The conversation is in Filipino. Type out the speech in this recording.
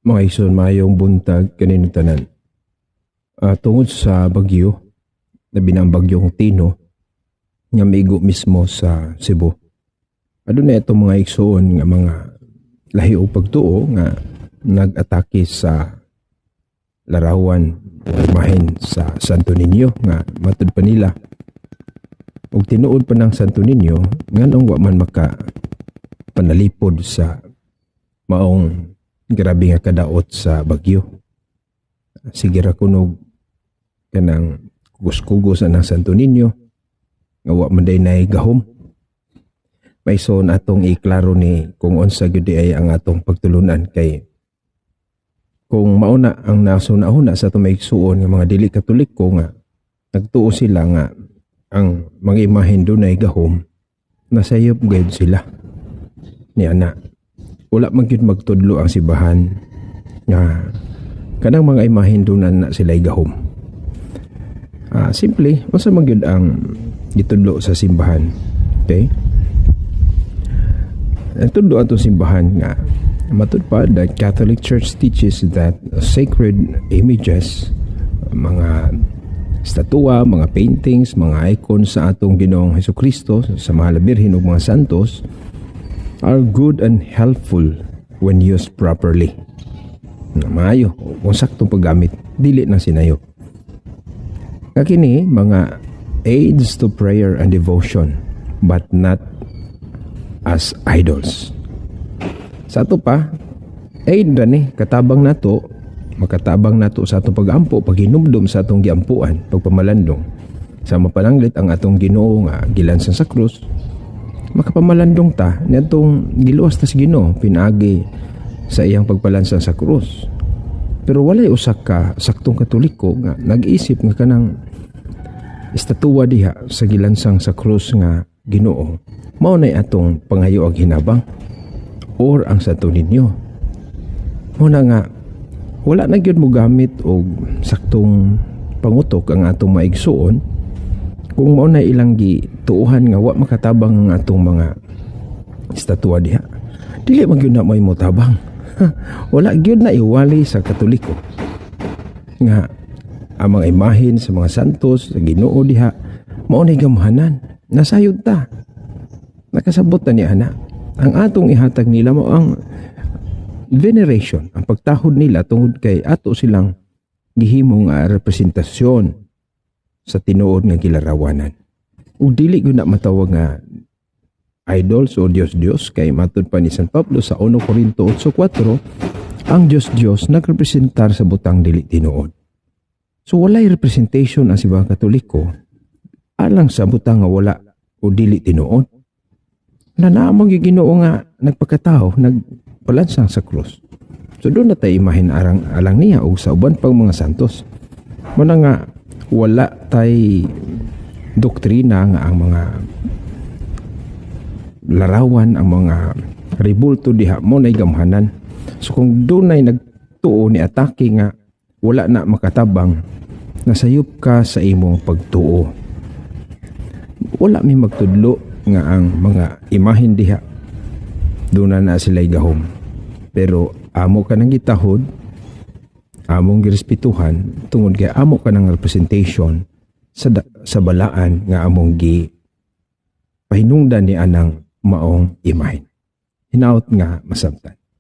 Mga igsoon, mayong buntag kanino tanan. Tungod sa bagyo, labi na ang bagyong Tino, nga migo mismo sa Cebu. Aduna itong mga igsoon nga mga lahi o pagtuo nga nag-atake sa larawan mahin sa Santo Niño nga matud pa nila. Ug tinuod pa ng Santo Niño nganong wa man maka panalipod sa maong grabe nga kadaot sa bagyo. Sige ra kunog kanang kugos-kugos ng Santo Niño nga wa man day nay gahom. May son atong iklaro ni kung unsa gyud ay ang atong pagtulunan kay kung mauna ang nasunahuna sa atong maigsuon nga mga dili Katoliko nga nagtuo sila nga ang mga imahen dunay gahom nasayop gayud sila. Ni ana wala man gyud magtudlo ang simbahan nga kanang mga imahen dunan na sila'y gahom. Simple, unsa man gyud ang gitudlo sa simbahan. Okay? Ang tudlo atong simbahan nga matud pa that Catholic Church teaches that sacred images, mga statua, mga paintings, mga icons sa atong Ginoong Hesukristo, sa mga birhen ug mga santos are good and helpful when used properly. Maayo kung saktong paggamit, dili na sinayo. Kakini mga aids to prayer and devotion but not as idols. Sa ato pa, aid na ni katabang nato, makatabang nato sa atong pag-ampo, paghinumdum sa atong giampuan, pagpamalandong. Sa mapalanglit ang atong Ginoo nga gilansan sa krus, makapamalandong ta nitong giluwas ta sa Ginoo pinaagi sa iyang pagpalansan sa krus. Pero walay usak ka saktong Katoliko nga nag-isip nga kanang estatwa diha sa gilansang sa krus nga Ginoo mao nay atong pangayo ag hinabang or ang Santo Niño. Muna nga wala na gyud mo gamit og saktong pangutok ang atong maigsuon kung mao na ilang gituuhan nga wa makatabang ang atong mga estatwa diha. Dili man gyud na may motabang. Wala gyud na iwali sa Katoliko nga ang mga imahen sa mga santos sa Ginoo diha mao nay gamhanan. Nasayod ta. Nakasabot na ni ana. Ang atong ihatag nila mo ang veneration, ang pagtahod nila tungod kay ato silang gihimo nga representasyon sa tinuod nga gilarawanan. Ug dili gyud na matawag nga idols o Dios-Dios kay matud pa ni San Pablo sa 1 Corinto 8:4, ang Dios-Dios nagrepresentar sa butang dili tinuod. So walay representation ang simbahang Katoliko alang sa butang nga wala o dili tinuod. Na naamang yung Ginoo nga nagpakatao, nagpalansang sa krus. So doon na tayo imahin alang niya o sa uban pang mga santos. Muna nga wala tay doktrina nga ang mga larawan, ang mga ribulto diha mo na gamhanan. So kung doon na nagtuo ni atake nga wala na makatabang, nasayop ka sa imong pagtuo. Wala may magtudlo nga ang mga imahen diha doon na sila'y gahom. Pero amo ka nang gitahod, among girespetuhan tungod kay amo ka ng representation sa balaan nga among pahinungdan ni anang maong imahen. Hinaut nga masabtan.